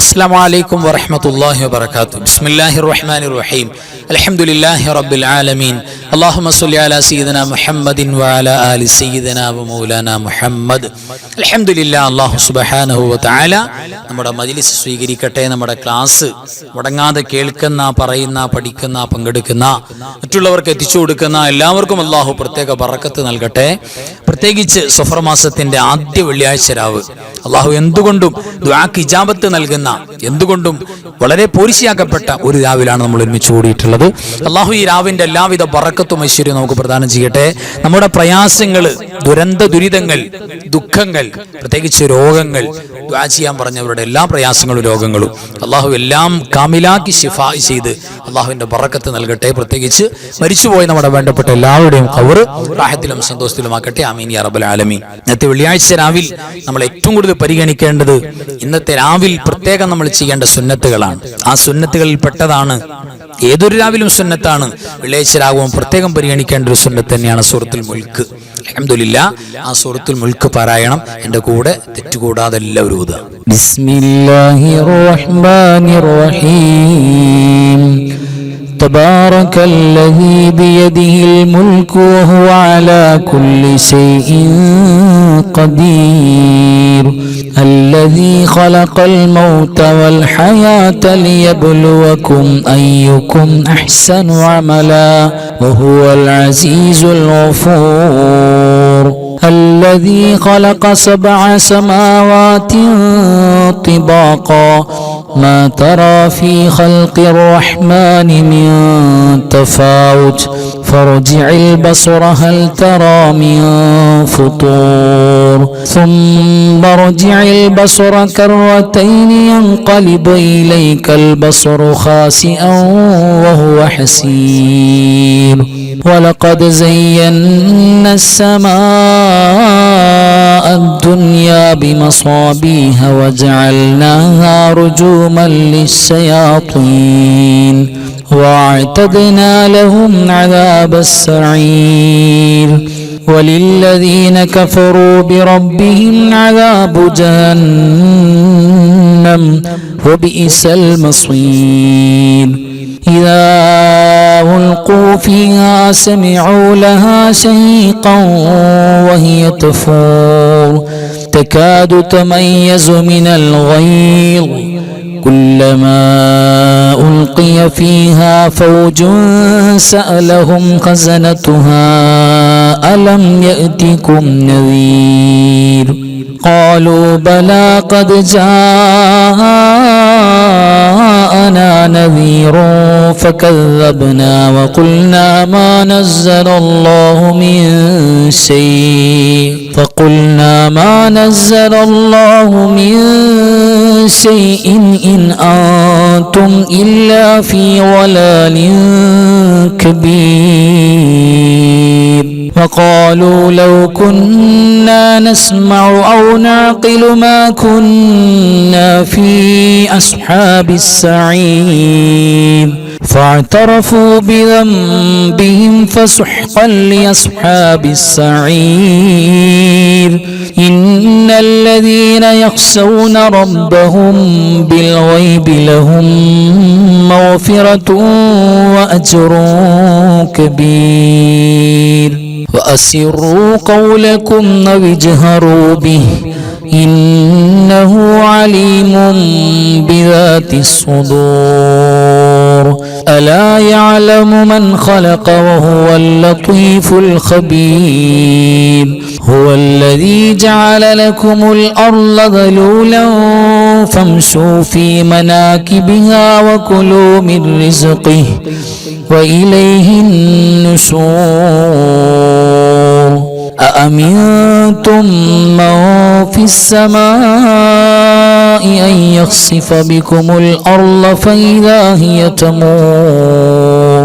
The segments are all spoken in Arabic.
السلام عليكم ورحمة الله وبركاته. بسم الله الرحمن الرحيم. الحمد لله رب العالمين. اللهم صل على سيدنا محمد وعلى آل سيدنا ومولانا محمد. الحمد لله. അല്ലാഹു സുബ്ഹാനഹു വ തആല നമ്മുടെ മജ്ലിസ് സ്വീകരിക്കട്ടെ. നമ്മുടെ ക്ലാസ് മുടങ്ങാതെ കേൾക്കുന്ന, പറയുന്ന, പഠിക്കുന്ന, പങ്കെടുക്കുന്ന, മറ്റുള്ളവർക്ക് എത്തിച്ചു കൊടുക്കുന്ന എല്ലാവർക്കും അല്ലാഹു പ്രത്യേക ബറക്കത്ത് നൽകട്ടെ. പ്രത്യേകിച്ച് സഫർ മാസത്തിന്റെ ആദ്യ വെള്ളിയാഴ്ച രാവ് അല്ലാഹു എന്തുകൊണ്ടും ദുആക്ക് ഇജാബത്ത് നൽകുന്ന, എന്തുകൊണ്ടും വളരെ പോരിശയാക്കപ്പെട്ട ഒരു രാവിലാണ് നമ്മൾ ഒരുമിച്ച് കൂടിയിട്ടുള്ളത്. അല്ലാഹു ഈ രാവിന്റെ എല്ലാവിധ ബറക്കത്തും ഐശ്വര്യവും നമുക്ക് പ്രദാനം ചെയ്യട്ടെ. നമ്മുടെ പ്രയാസങ്ങൾ, ദുരിതങ്ങൾ, ദുഃഖങ്ങൾ, പ്രത്യേകിച്ച് രോഗങ്ങൾ, ദുആ ചെയ്യാൻ പറഞ്ഞവരുടെ എല്ലാ പ്രയാസങ്ങളും രോഗങ്ങളും അല്ലാഹു എല്ലാം കാമിലാക്കി ശിഫാ ചെയ്ത് അല്ലാഹുവിന്റെ ബറക്കത്ത് നൽകട്ടെ. പ്രത്യേകിച്ച് മരിച്ചുപോയ നമ്മുടെ വേണ്ടപ്പെട്ട എല്ലാവരുടെയും ഖബർ റാഹത്തിലും സന്തോഷത്തിലുമാക്കട്ടെ. ആമീൻ യാ റബ്ബൽ ആലമീൻ. ഇന്നത്തെ വെള്ളിയാഴ്ച രാവിൽ നമ്മൾ ഏറ്റവും കൂടുതൽ പരിഗണിക്കേണ്ടത്, ഇന്നത്തെ രാവിൽ പ്രത്യേകം നമ്മൾ ചെയ്യേണ്ട സുന്നത്തുകളാണ്. ആ സുന്നത്തുകളിൽ പെട്ടതാണ്, ഏതൊരു രാവിലും സുന്നത്താണ്, വെള്ളിയാഴ്ച രാവും പ്രത്യേകം പരിഗണിക്കേണ്ട ഒരു സുന്നത്ത് തന്നെയാണ് സൂറത്തുൽ മുൽക്ക്. അൽഹംദുലില്ലാഹ്, ആ സൂറത്തുൽ മുൽക്ക് പാരായണം എൻ്റെ കൂടെ തെറ്റുകൂടാതെ എല്ലാവരും ഓതുക. ബിസ്മില്ലാഹിർ റഹ്മാനിർ റഹീം. تبارك الذي بيده الملك وهو على كل شيء قدير الذي خلق الموت والحياة ليبلوكم أيكم أحسن عملا وهو العزيز الغفور الذي خلق 7 سماوات طباقا ما ترى في خلق الرحمن من تفاوت فارجع البصر هل ترى من فطور ثم ارجع البصر كرتين ينقلب إليك البصر خاسئا وهو حسير ولقد زينا السماء الدنيا بمصابيح وجعلناها رجوما للشياطين واعتدنا لهم عذاب السعير وللذين كفروا بربهم عذاب جهنم وبئس المصير إذا ألقوا فيها سمعوا لها شهيقا وهي تفور تكاد تميز من الغيظ كلما ألقي فيها فوج سألهم خزنتها ألم يأتكم نذير قالوا بلى قد جاءنا نذير فكذبنا وقلنا ما نزل الله من شيء شيء إن أنتم إلا في ضلال كبير وقالوا لو كنا نسمع أو نعقل ما كنا في أصحاب السعير فاعترفوا بذنبهم فسحقا لأصحاب السعير إن الذين يخشون ربهم بالغيب لهم مغفرة وأجر كبير وأسروا قولكم أو اجهروا به إنه عليم بذات الصدور ألا يعلم من خلق وهو اللطيف الخبير هو الذي جعل لكم الأرض ذلولا فامشوا في مناكبها وكلوا من رزقه وإليه النشور أأمنتم من في السماء أن يخسف بكم الأرض فإذا هي تمور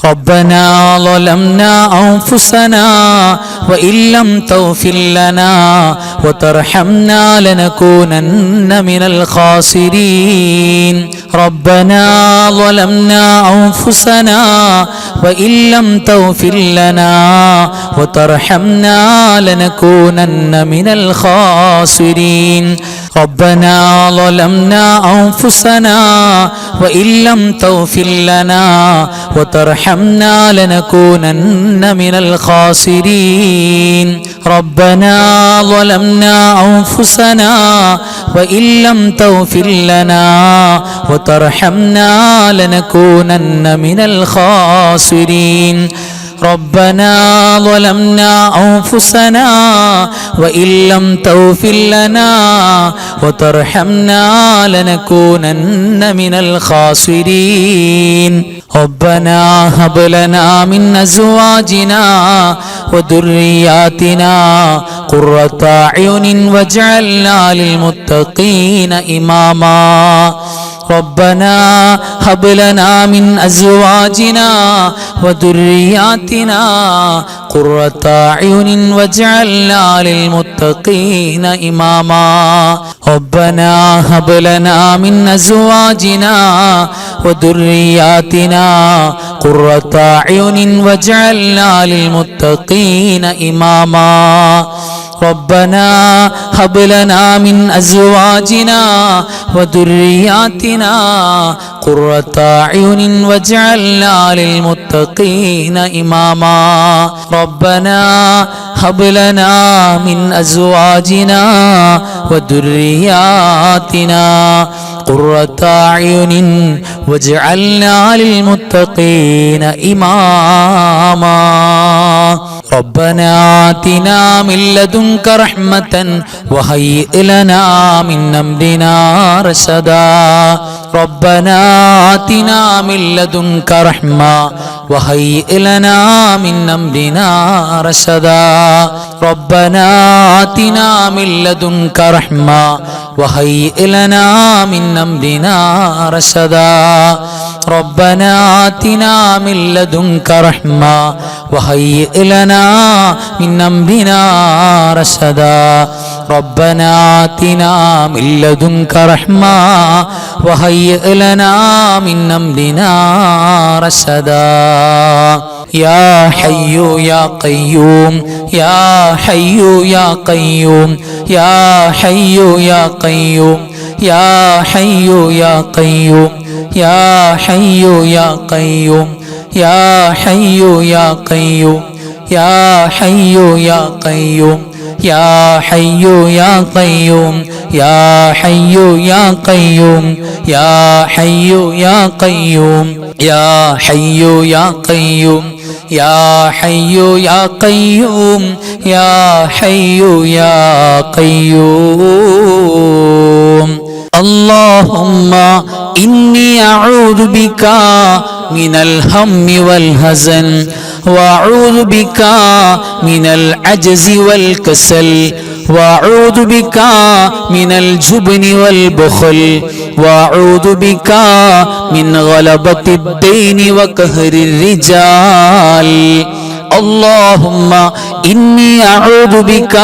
ربنا ظلمنا أنفسنا وإن لم تغفر لنا وترحمنا لنكونن من الخاسرين ربنا ظلمنا أنفسنا وإن لم تغفر لنا وترحمنا لنكونن من الخاسرين ربنا ظلمنا أنفسنا وإن لم تغفر لنا وترحمنا لنكونن من الخاسرين ربنا ظلمنا أنفسنا وإن لم تغفر لنا وترحمنا لنكونن من الخاسرين ربنا ظلمنا أنفسنا وإن لم تغفر لنا وترحمنا لنكونن من الخاسرين ربنا هب لنا من أزواجنا وذرياتنا قرة أعين واجعلنا للمتقين إماما ربنا هب لنا من أزواجنا وذرياتنا قرة أعين واجعلنا للمتقين إماما ربنا هب لنا من أزواجنا وذرياتنا قرة أعين واجعلنا للمتقين إماما ربنا هب لنا من أزواجنا وذرياتنا قرة أعين واجعلنا للمتقين إماما ربنا هب لنا من أزواجنا وذرياتنا قرة أعين واجعلنا للمتقين إماما ربنا آتنا من لدنك رحمة وهيئ لنا من أمرنا رشدا ربنا آتنا من لدنك رحمة وهيئ لنا من أمرنا رشدا ربنا آتنا من لدنك رحمة وهيئ لنا من أمرنا رشدا ربنا آتنا من لدنك رحمة وهيئ لنا من أمرنا رشدا ربنا آتنا من لدنك رحمة وهيئ لنا من أمرنا رشدا يا حي يا قيوم يا حي يا قيوم يا حي يا قيوم يا حي يا قيوم يا حي يا قيوم يا حي يا قيوم يا حي يا قيوم يا حي يا قيوم يا حي يا قيوم يا حي يا قيوم يا حي يا قيوم يا حي يا قيوم يا حي يا قيوم اللهم إني أعوذ بك من الهم والحزن وأعوذ بك من العجز والكسل وأعوذ بك من الجبن والبخل وأعوذ بك من غلبة الدين وقهر الرجال اللهم إني أعوذ بك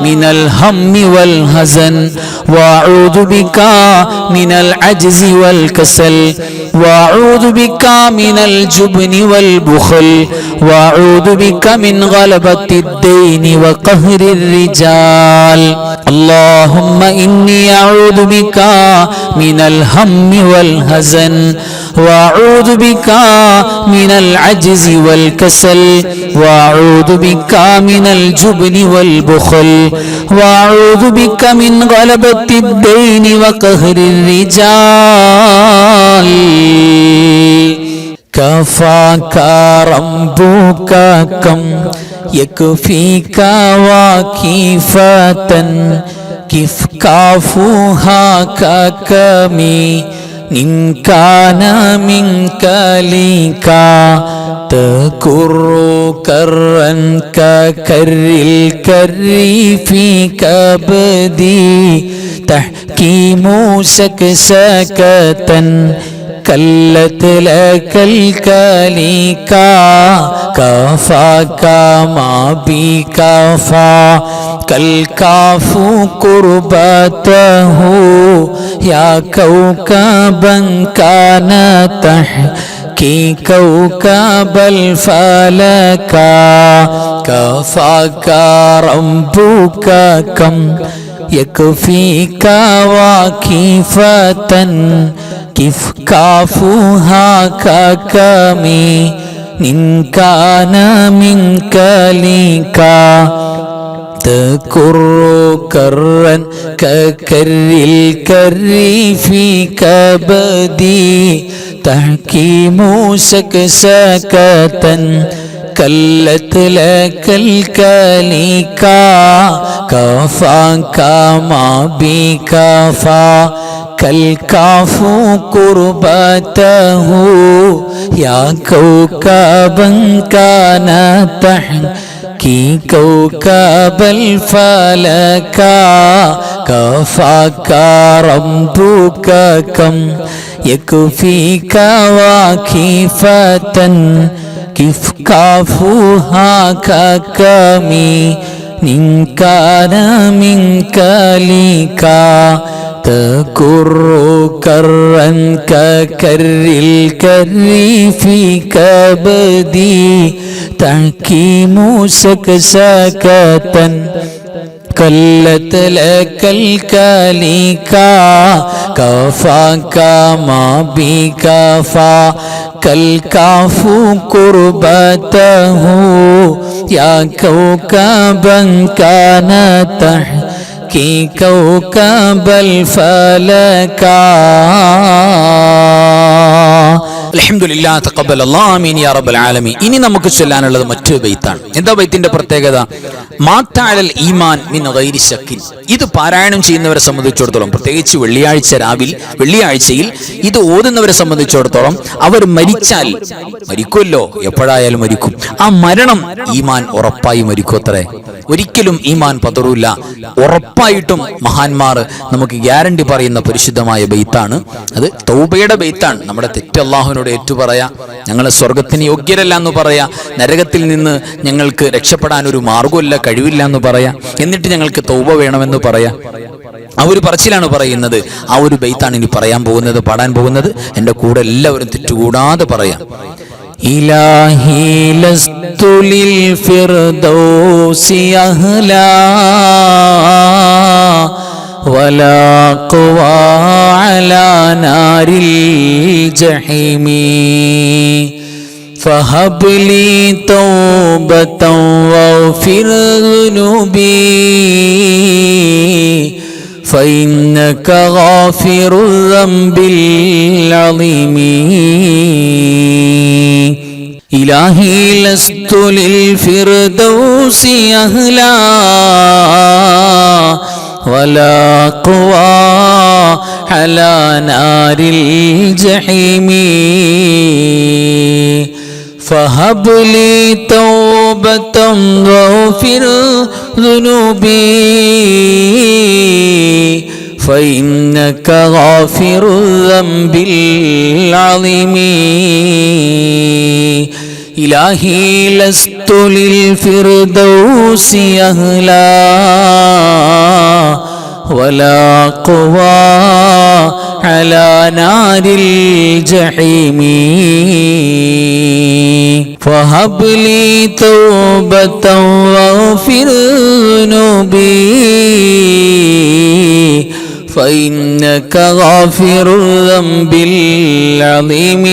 من الهم والحزن وأعوذ بك من العجز والكسل وأعوذ بك من الجبن والبخل وأعوذ بك من غلبة الدين وقهر الرجال اللهم إني أعوذ بك من الهم والحزن وأعوذ بك من العجز والكسل وأعوذ بك من الجبن والبخل وأعوذ بك من غلبة الدين وقهر الرجال كفاك ربك كم يكفيك وكيفة كيف كافوها ككمي إن كان منك لك تكر كرا ككر الكر في كبدي تحكيم سكسكة كلت لك الكليكا كفاك ما بكفى كالكاف قربته يا كوكبا كان تحكي كوكب الفلكا كفاك ربك كم يكفيك واكفة كيف كافها ككمي إن كان منك ليكا تكر كرا ككر الكر في كبدي تحكيم سكسكة كلت لك الكليكا كفاك ما بكفى كالكاف قربته يا كوكبا كان تحكي كوكب الفلكا كفاك ربك كم يكفيك واكفة كيف كافها ككمي إن كان منك ليكا تكر كرا ككر الكر في كبدي تحكيم سكسكة كلت لك الكليكا كفاك ما بكفى كالكاف قربته يا كوكبا كان تحكي كوكب الفلكا അൽഹംദുലില്ലാഹ് തഖബ്ബലല്ലാഹു ആമീൻ യാ റബ്ബൽ ആലമീൻ. ഇനി നമുക്ക് ചൊല്ലാനുള്ളത് മറ്റൊരു ബൈത്താണ്. എന്താ ബൈത്തിന്റെ പ്രത്യേകത? മാത്തഅലൽ ഈമാൻ മിൻ ഗൈരി ശക്കിൻ. ഇത് പാരായണം ചെയ്യുന്നവരെ സംബന്ധിച്ചിടത്തോളം, പ്രത്യേകിച്ച് വെള്ളിയാഴ്ചയിൽ ഇത് ഓതുന്നവരെ സംബന്ധിച്ചിടത്തോളം, അവർ മരിച്ചാൽ മരിക്കുമല്ലോ, എപ്പോഴായാലും മരിക്കും. ആ മരണം ഈമാൻ ഉറപ്പായി മരിക്കുമത്രേ. ഒരിക്കലും ഈമാൻ പതറൂല. ഉറപ്പായിട്ടും മഹാന്മാർ നമുക്ക് ഗ്യാരണ്ടി പറയുന്ന പരിശുദ്ധമായ ബൈത്താണ്. അത് തൗബയുടെ ബൈത്താണ്. നമ്മുടെ തെറ്റ് അല്ലാഹുവിനോട് ഏറ്റുപറയാ, ഞങ്ങളെ സ്വർഗത്തിന് യോഗ്യരല്ല എന്ന് പറയാ, നരകത്തിൽ നിന്ന് ഞങ്ങൾക്ക് രക്ഷപ്പെടാൻ ഒരു മാർഗമില്ല, കഴിവില്ല എന്ന് പറയാ, എന്നിട്ട് ഞങ്ങൾക്ക് തൗബ വേണമെന്ന് പറയാ. ആ ഒരു പറച്ചിലാണ് പറയുന്നത്. ആ ഒരു ബൈത്താണ് ഇനി പറയാൻ പോകുന്നത്, പാടാൻ പോകുന്നത്. എൻ്റെ കൂടെ എല്ലാവരും തെറ്റുകൂടാതെ പറയാം. ഇലാഹി ലസ്തു ലിൽ ഫിർദൗസി അഹ്ലാ വലാ ഖുവാ അലാ നാരിൽ ജഹീമി فهب لي توبة واغفر ذنوبي فإنك غافر الذنب العظيم إلهي لست للفردوس أهلا ولا قوى على نار الجحيم فهب لي توبة واغفر ذنوبي فإنك غافر الذنب العظيم إلهي لست للفردوس أهلا ولا قوى على نار الجحيم فهب لي توبة واغفر ذنوبي فإنك غافر الذنب العظيم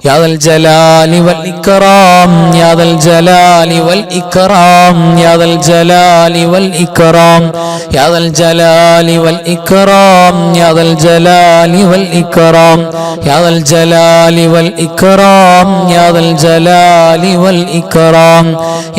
يا ذا الجلال والإكرام يا ذا الجلال والإكرام يا ذا الجلال والإكرام يا ذا الجلال والإكرام يا ذا الجلال والإكرام يا ذا الجلال والإكرام يا ذا الجلال والإكرام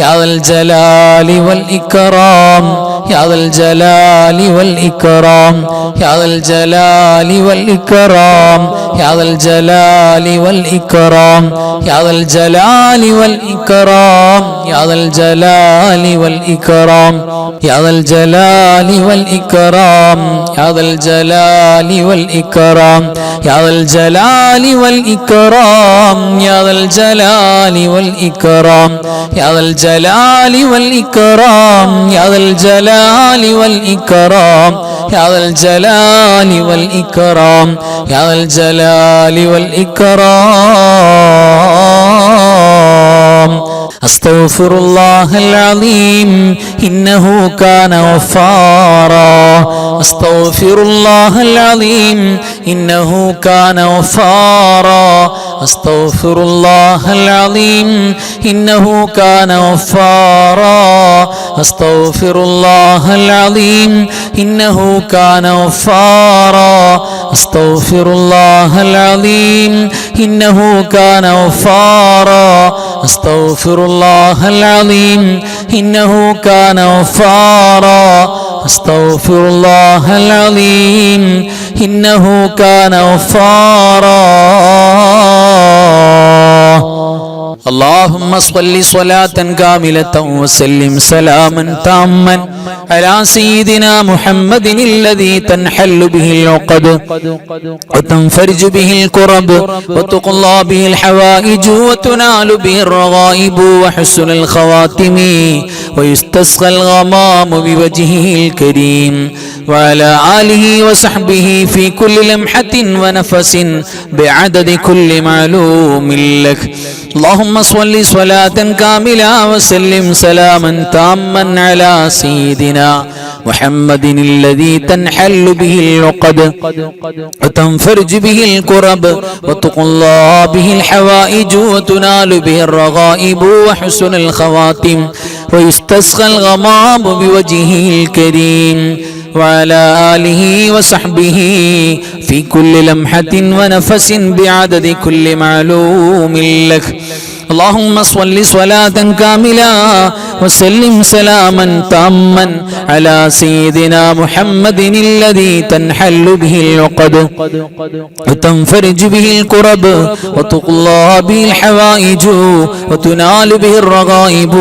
يا ذا الجلال والإكرام يا ذا الجلال والإكرام يا ذا الجلال والإكرام يا ذا الجلال والإكرام يا ذا الجلال والإكرام يا ذا الجلال والإكرام يا ذا الجلال والإكرام يا ذا الجلال والإكرام يا ذا الجلال والإكرام يا ذا الجلال والإكرام يا ذا الجلال والإكرام يا ذا الجلال والإكرام يا ذا الجلال والإكرام يا ذا الجلال والإكرام أستغفر الله العظيم إنه كان غفارا أستغفر الله العظيم إنه كان غفارا أستغفر الله العظيم إنه كان غفارا أستغفر الله العظيم إنه كان غفارا أستغفر الله العظيم إنه كان غفارا أستغفر الله العظيم إنه كان غفارا أستغفر الله العظيم إنه كان غفارا اللهم صل صلاة كاملة وسلم سلاما تاما على سيدنا محمد الذي تنحل به العقد وتنفرج به الكرب وتقضى به الحوائج وتنال به الرغائب وحسن الخواتم ويستسقى الغمام بوجهه الكريم وعلى آله وصحبه في كل لمحة ونفس بعدد كل معلوم لك اللهم صل صلاة كاملة وسلم سلاما تاما على سيدنا محمد الذي تنحل به العقد وتنفرج به الكرب وتقضى به الحوائج وتنال به الرغائب وحسن الخواتم ويستسقى الغمام بوجهه الكريم وعلى آله وصحبه في كل لمحة ونفس بعدد كل معلوم لك اللهم صل صلاة كاملة وسلم سلاما تاما على سيدنا محمد الذي تنحل به العقد وتنفرج به الكرب وتقضى به الحوائج وتنال به الرغائب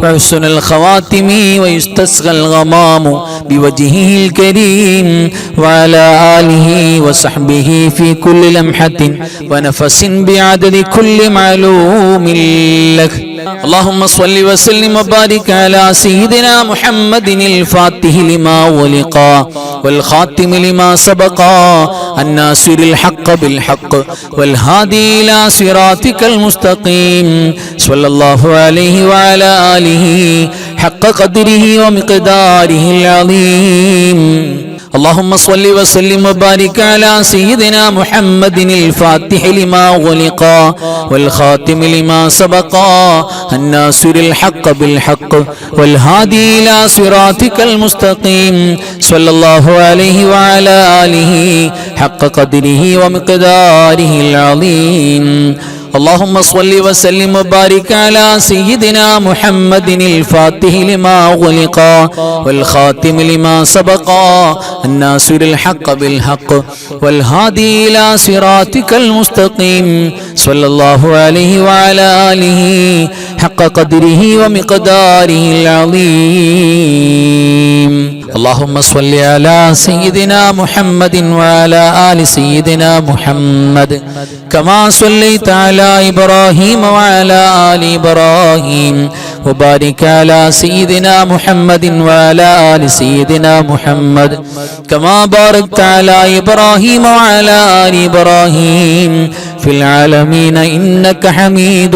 وحسن الخواتم ويستسقى الغمام بوجهه الكريم وعلى آله وصحبه في كل لمحة ونفس بعدد كل معلوم لك اللهم صل وسلم وبارك على سيدنا محمد الفاتح لما ولق والخاتم لما سبق الناصر الحق بالحق والهادي إلى صراطك المستقيم صلى الله عليه وعلى آله حق قدره ومقداره العظيم اللهم صل وسلم وبارك على سيدنا محمد الفاتح لما غلق والخاتم لما سبق الناصر الحق بالحق والهادي إلى صراطك المستقيم صلى الله عليه وعلى آله حق قدره ومقداره العظيم اللهم صل وسلم وبارك على سيدنا محمد الفاتح لما غلق والخاتم لما سبق الناصر الحق بالحق والهادي إلى صراطك المستقيم صلى الله عليه وعلى آله حق قدره ومقداره العظيم اللهم صل على سيدنا محمد وعلى آل سيدنا محمد كما صليت على إبراهيم وعلى آل إبراهيم وبارك على سيدنا محمد وعلى آل سيدنا محمد كما باركت على إبراهيم وعلى آل إبراهيم في العالمين إنك حميد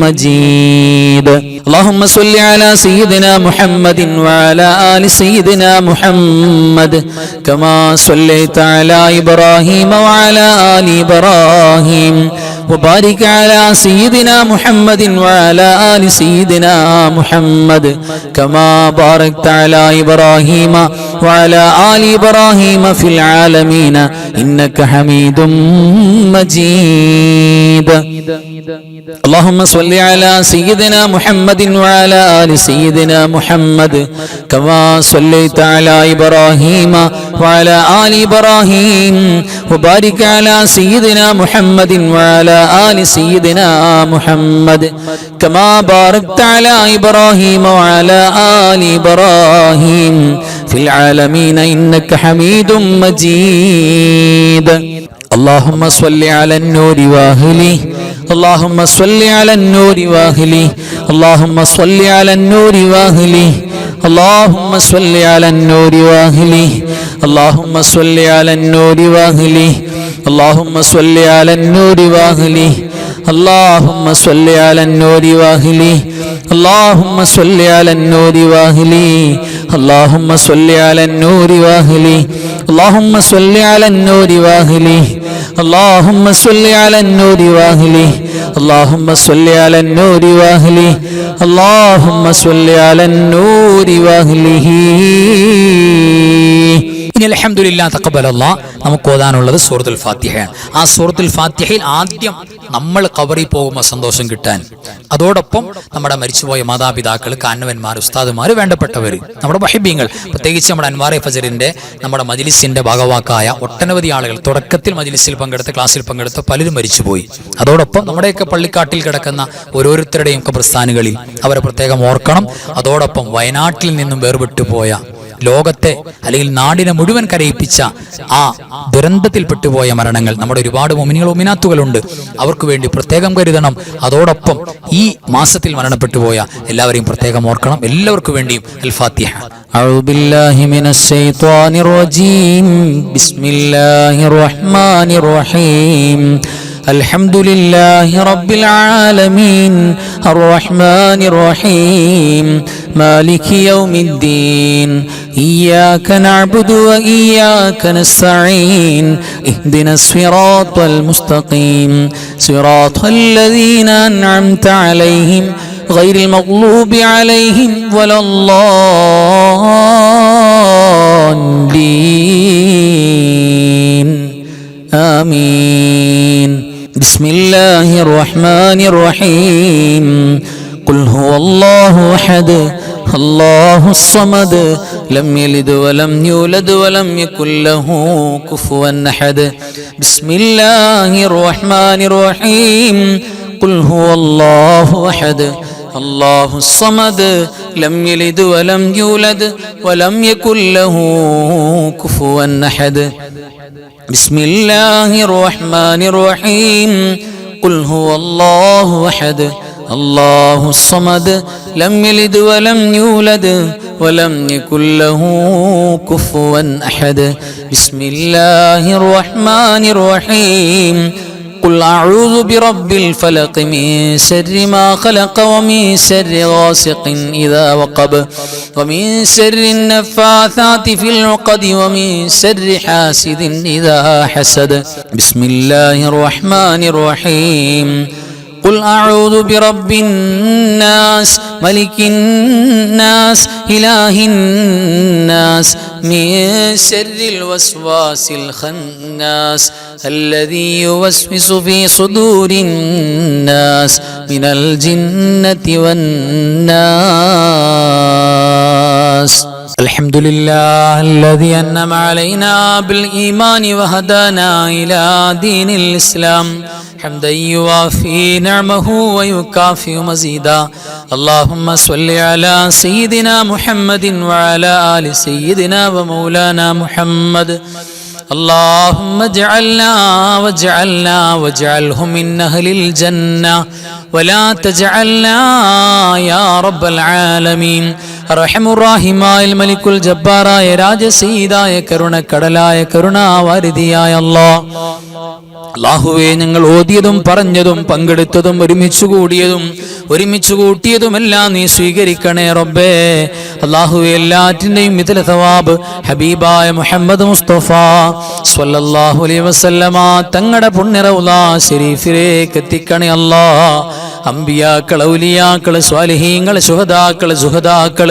مجيد اللهم صل على سيدنا محمد وعلى آل سيدنا محمد كما صليت على إبراهيم وعلى آل إبراهيم وبارك على سيدنا محمد وعلى آل سيدنا محمد كما باركت على إبراهيم وعلى آل إبراهيم في العالمين إنك حميد مجيد. اللهم صل على سيدنا محمد وعلى آل سيدنا محمد كما صليت على إبراهيم وعلى آل إبراهيم وبارك على سيدنا محمد وعلى آل سيدنا محمد كما باركت على إبراهيم وعلى آل إبراهيم في العالمين إنك حميد مجيد. اللهم صل على النور واهله، اللهم صل على النور واهله، اللهم صل على النور واهله، اللهم صل على النور واهله، اللهم صل على النور واهله، اللهم صل على النور واهله، اللهم صل على النور واهله، اللهم صل على النور واهله، اللهم صل على النور واهله، اللهم صل على النور واهله، اللهم صل على النور واهله، اللهم صل على النور واهله، اللهم صل على النور واهله. ഇനി അൽഹംദുലില്ലാഹ് തഖബ്ബലല്ലാഹ് നമുക്ക് ഓതാനുള്ളത് സൂറത്തുൽ ഫാത്തിഹയാണ്. ആ സൂറത്തുൽ ഫാത്തിഹയിൽ ആദ്യം നമ്മൾ ഖബറിൽ പോകുമ്പോൾ സന്തോഷം കിട്ടാൻ, അതോടൊപ്പം നമ്മുടെ മരിച്ചുപോയ മാതാപിതാക്കൾ, കാരണവന്മാർ, ഉസ്താദുമാർ, വേണ്ടപ്പെട്ടവർ, നമ്മുടെ മുഹിബ്ബീങ്ങൾ, പ്രത്യേകിച്ച് നമ്മുടെ അൻവാറെ ഫജറിന്റെ നമ്മുടെ മജ്ലിസിന്റെ ഭാഗവാക്കായ ഒട്ടനവധി ആളുകൾ, തുടക്കത്തിൽ മജ്ലിസിൽ പങ്കെടുത്ത, ക്ലാസ്സിൽ പങ്കെടുത്ത പലരും മരിച്ചുപോയി. അതോടൊപ്പം നമ്മുടെയൊക്കെ പള്ളിക്കാട്ടിൽ കിടക്കുന്ന ഓരോരുത്തരുടെയും ഖബർസ്ഥാനുകളിൽ അവരെ പ്രത്യേകം ഓർക്കണം. അതോടൊപ്പം വയനാട്ടിൽ നിന്നും വേർപെട്ടു പോയ, ലോകത്തെ അല്ലെങ്കിൽ നാടിനെ മുഴുവൻ കരയിപ്പിച്ച ആ ദുരന്തത്തിൽ പെട്ടുപോയ മരണങ്ങൾ, നമ്മുടെ ഒരുപാട് മുഅ്മിനീങ്ങൾ മുഅ്മിനാത്തുകളുണ്ട്, അവർക്ക് വേണ്ടി പ്രത്യേകം കരുതണം. അതോടൊപ്പം ഈ മാസത്തിൽ മരണപ്പെട്ടു പോയ എല്ലാവരെയും പ്രത്യേകം ഓർക്കണം. എല്ലാവർക്കും വേണ്ടിയും അൽ ഫാത്തിഹ. أعوذ بالله من الشيطان الرجيم. بسم الله الرحمن الرحيم. الحمد لله رب العالمين الرحمن الرحيم مالك يوم الدين إياك نعبد وإياك نستعين اهدنا الصراط المستقيم صراط الذين أنعمت عليهم غير المغلوب عليهم ولا الضالين آمين. بسم الله الرحمن الرحيم. قل هو الله أحد الله الصمد لم يلد ولم يولد ولم يكن له كفوا أحد. بسم الله الرحمن الرحيم. قل هو الله أحد الله الصمد لم يلد ولم يولد ولم يكن له كفوا أحد. بسم الله الرحمن الرحيم. قل هو الله أحد الله الصمد لم يلد ولم يولد ولم يكن له كفوا أحد. بسم الله الرحمن الرحيم. قل أعوذ برب الفلق من شر ما خلق ومن شر غاسق إذا وقب ومن شر النفاثات في العقد ومن شر حاسد إذا حسد. بسم الله الرحمن الرحيم. قل أعوذ برب الناس ملك الناس إله الناس من شر الوسواس الخناس الذي يوسوس في صدور الناس من الجنة والناس. الحمد لله الذي أنعم علينا بالإيمان وهدانا إلى دين الإسلام حمدا يوافي نعمه ويكافئ مزيدا. اللهم صل على سيدنا محمد وعلى آل سيدنا ومولانا محمد. اللهم اجعلنا واجعله من أهل الجنة ولا تجعلنا يا رب العالمين. റഹമുറാഹിമായ മലിക്കുൽ ജബ്ബാറായ രാജസീദായ കരുണക്കടലായ കരുണാവാരിധിയായ അല്ലാഹുവേ, ഞങ്ങൾ ഓതിയതും പറഞ്ഞതും പങ്കെടുത്തതും ഒരുമിച്ചു കൂട്ടിയതുമെല്ലാം നീ സ്വീകരിക്കണേ റബ്ബേ. അല്ലാഹുവേ, എല്ലാറ്റിന്റെയും മിഥല സവാബ് ഹബീബായ മുഹമ്മദ് മുസ്തഫ സ്വല്ലല്ലാഹു അലൈഹി വസല്ലമ തങ്ങളുടെ പുണ്യ റൗള ശരീഫിലേക്ക് എത്തിക്കണേ അല്ലാഹ്. അമ്പിയാക്കൾ, ഔലിയാക്കൾ, സ്വാലിഹീങ്ങൾ, ശുഹദാക്കൾ, സുഹദാക്കൾ,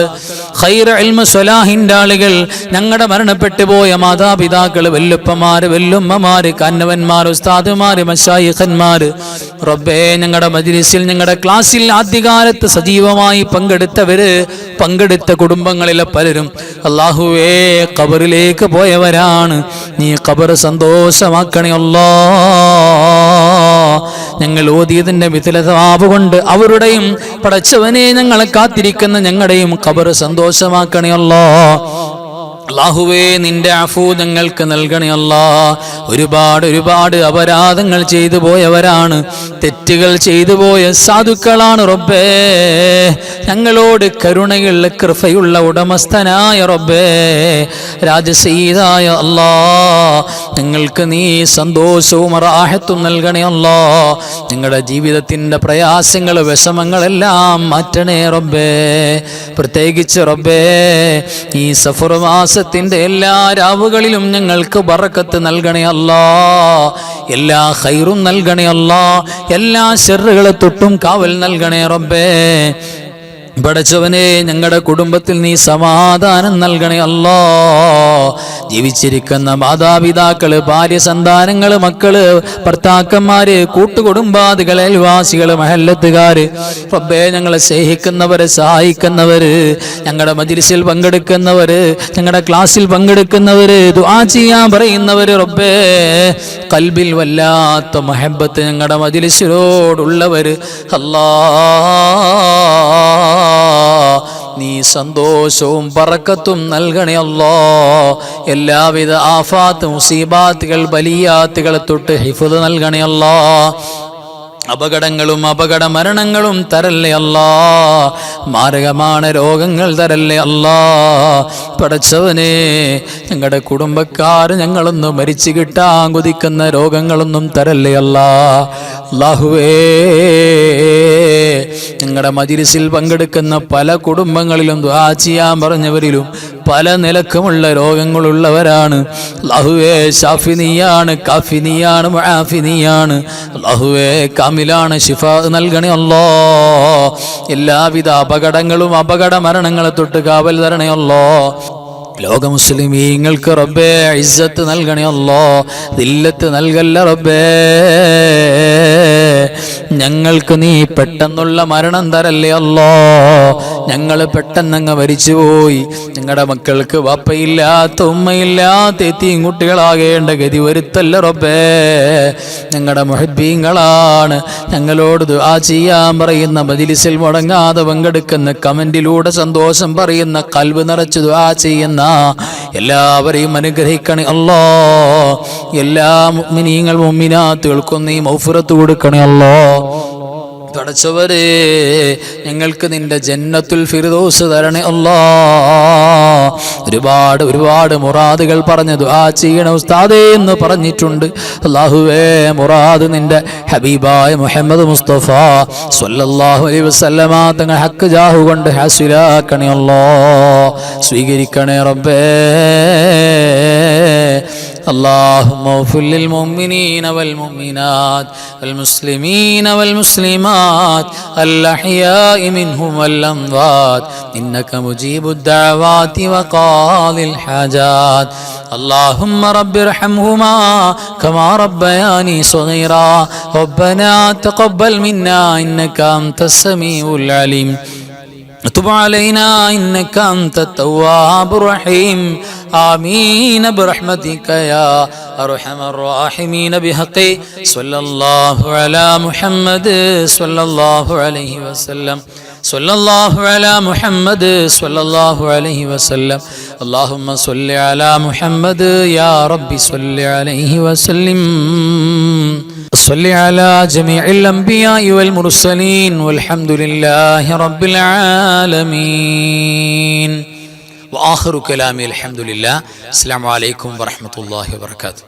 ഖൈർ ഇൽമു സ്വലാഹിന്റെ ആളുകൾ, ഞങ്ങളുടെ മരണപ്പെട്ടു പോയ മാതാപിതാക്കൾ, വല്ലുപ്പമാര്, വല്ലുമ്മമാര്, കാന്നവന്മാർ, ഉസ്താദുമാര്, മശായിഖന്മാര്, റബ്ബേ ഞങ്ങളുടെ മജ്ലിസിൽ, ഞങ്ങളുടെ ക്ലാസ്സിൽ ആദ്യകാലത്ത് സജീവമായി പങ്കെടുത്ത കുടുംബങ്ങളിലെ പലരും അല്ലാഹുവേ ഖബറിലേക്ക് പോയവരാണ്. നീ ഖബർ സന്തോഷമാക്കണേ അല്ലാ. ഞങ്ങൾ ഓതിയതിന്റെ മിഥില സവാബ് കൊണ്ട് അവരുടെയും പടച്ചവനെ ഞങ്ങളെ കാത്തിരിക്കുന്ന ഞങ്ങളുടെയും ഖബർ സന്തോഷമാക്കണേ അല്ലാ. അല്ലാഹുവേ നിന്റെ അഫൂ ഞങ്ങൾക്ക് നൽകണേ അല്ലാ. ഒരുപാട് അപരാധങ്ങൾ ചെയ്തു പോയവരാണ്, തെറ്റുകൾ ചെയ്തു പോയ സാധുക്കളാണ് റബ്ബേ. ഞങ്ങളോട് കരുണയുള്ള കൃപയുള്ള ഉടമസ്ഥനായ റബ്ബേ, രാജസീതായ അല്ലാ, ഞങ്ങൾക്ക് നീ സന്തോഷവും റാഹത്തും നൽകണേ അല്ലാ. ഞങ്ങളുടെ ജീവിതത്തിൻ്റെ പ്രയാസങ്ങൾ, വിഷമങ്ങളെല്ലാം മാറ്റണേ റബ്ബേ. പ്രത്യേകിച്ച് റബ്ബേ ഈ സഫർ മാസത്തിന്റെ എല്ലാ രാവുകളിലും ഞങ്ങൾക്ക് ബറക്കത്ത് നൽകണേ അല്ലാ. എല്ലാ ഖൈറും നൽകണേ അല്ലാ. എല്ലാ ശർറുകളെ തൊട്ടും കാവൽ നൽകണേ റബ്ബേ. പടച്ചവനെ ഞങ്ങളുടെ കുടുംബത്തിൽ നീ സമാധാനം നൽകണേ അല്ലാ. ജീവിച്ചിരിക്കുന്ന മാതാപിതാക്കള്, ഭാര്യ, സന്താനങ്ങള്, മക്കള്, ഭർത്താക്കന്മാര്, കൂട്ടുകുടുംബാദികൾ, അയൽവാസികള്, മഹല്ലത്തുകാര്, റബ്ബേ ഞങ്ങളെ സ്നേഹിക്കുന്നവര്, സഹായിക്കുന്നവര്, ഞങ്ങളുടെ മജ്ലിസിൽ പങ്കെടുക്കുന്നവര്, ഞങ്ങളുടെ ക്ലാസ്സിൽ പങ്കെടുക്കുന്നവര്, ദുആ ചെയ്യാൻ പറയുന്നവര്, റബ്ബേ ഖൽബിൽ വല്ലാത്ത മഹബ്ബത്ത് ഞങ്ങളുടെ മജ്ലിസിനോടുള്ളവര് അല്ലാ, നീ സന്തോഷവും ബറക്കത്തും നൽകണേ അല്ലാ. എല്ലാവിധ ആഫാത്ത്, മുസീബാത്തുകൾ, ബലിയാത്തുകളെ തൊട്ട് ഹിഫ്ദ് നൽകണേ അല്ലാ. അപകടങ്ങളും അപകട മരണങ്ങളും തരല്ലേ അല്ലാ. മാരകമാണ് രോഗങ്ങൾ തരല്ലേ അല്ലാ. പടച്ചവനെ ഞങ്ങളുടെ കുടുംബക്കാർ ഞങ്ങളൊന്നും മരിച്ചു കിട്ടാൻ കൊതിക്കുന്ന രോഗങ്ങളൊന്നും തരല്ലേ അല്ലാ. അല്ലാഹുവേ ഞങ്ങളുടെ മജ്ലിസിൽ പങ്കെടുക്കുന്ന പല കുടുംബങ്ങളിലും ദുആ ചെയ്യാൻ പറഞ്ഞവരിലും പല നിലക്കുമുള്ള രോഗങ്ങളുള്ളവരാണ്. അല്ലാഹുവേ ഷാഫി നീയാണ്, കാഫി നീയാണ്, മുആഫി നീയാണ്. അല്ലാഹുവേ കാമിലാണ്, ശിഫാ നൽകണേ അല്ലാ. എല്ലാവിധ അപകടങ്ങളും അപകട മരണങ്ങളെ തൊട്ട് കാവൽ തരണേ അല്ലാ. ലോക മുസ്ലിമീങ്ങൾക്ക് റബ്ബേ ഇസ്സത്ത് നൽകണേ അല്ലാ. ദില്ലത്ത് നൽകല്ല റബ്ബേ. ഞങ്ങൾക്ക് നീ പെട്ടെന്നുള്ള മരണം തരല്ലേ അല്ലാ. ഞങ്ങൾ പെട്ടെന്നങ്ങ് മരിച്ചുപോയി. ഞങ്ങളുടെ മക്കൾക്ക് വാപ്പയില്ലാത്ത, ഉമ്മയില്ലാത്ത എത്തിയും കുട്ടികളാകേണ്ട ഗതി വരുത്തല്ല റബ്ബേ. ഞങ്ങളുടെ മുഹബ്ബീങ്ങളാണ്. ഞങ്ങളോട് ദുആ ചെയ്യാൻ പറയുന്ന, മജ്ലിസിൽ മുടങ്ങാതെ പങ്കെടുക്കുന്ന, കമന്റിലൂടെ സന്തോഷം പറയുന്ന, ഖൽബ് നിറച്ച് ദുആ ചെയ്യുന്ന എല്ലാവരെയും അനുഗ്രഹിക്കണേ അല്ലാ. എല്ലാ മുഅ്മിനീങ്ങൾ, മുഅ്മിനാത്തുകൾക്കും നീ മഗ്ഫിറത്ത് കൊടുക്കണേ അല്ലാ. പടച്ചവരെ ഞങ്ങൾക്ക് നിന്റെ ജന്നത്തുൽ ഫിർദൗസ് തരണേ അല്ലാ. ഒരുപാട് മുറാദുകൾ പറഞ്ഞ് ദുആ ചെയ്യണ ഉസ്താദേ എന്ന് പറഞ്ഞിട്ടുണ്ട്. അല്ലാഹുവേ മുറാദ് നിന്റെ ഹബീബായ മുഹമ്മദ് മുസ്തഫ സ്വല്ലല്ലാഹു അലൈഹി വസല്ലമ തങ്ങൾ ഹക്ക് ജാഹു കൊണ്ട് ഹാസിലാക്കണേ അല്ലാ. സ്വീകരിക്കണേ റബ്ബേ. اللهم اغفر للمؤمنين والمؤمنات والمسلمين والمسلمات الأحياء منهم والأموات إنك مجيب الدعوات وقاضي الحاجات. اللهم رب ارحمهما كما ربياني صغيرا. ربنا تقبل منا إنك أنت السميع العليم. تب علينا إنك أنت التواب الرحيم. آمين برحمتك يا أرحم الراحمين. بحق صلى الله على محمد صلى الله عليه وسلم. صلى الله على محمد صلى الله عليه وسلم. اللهم صل على محمد يا ربي صل عليه وسلم. صل على جميع الأنبياء والمرسلين والحمد لله رب العالمين. وآخر كلامي الحمد لله. السلام عليكم ورحمة الله وبركاته.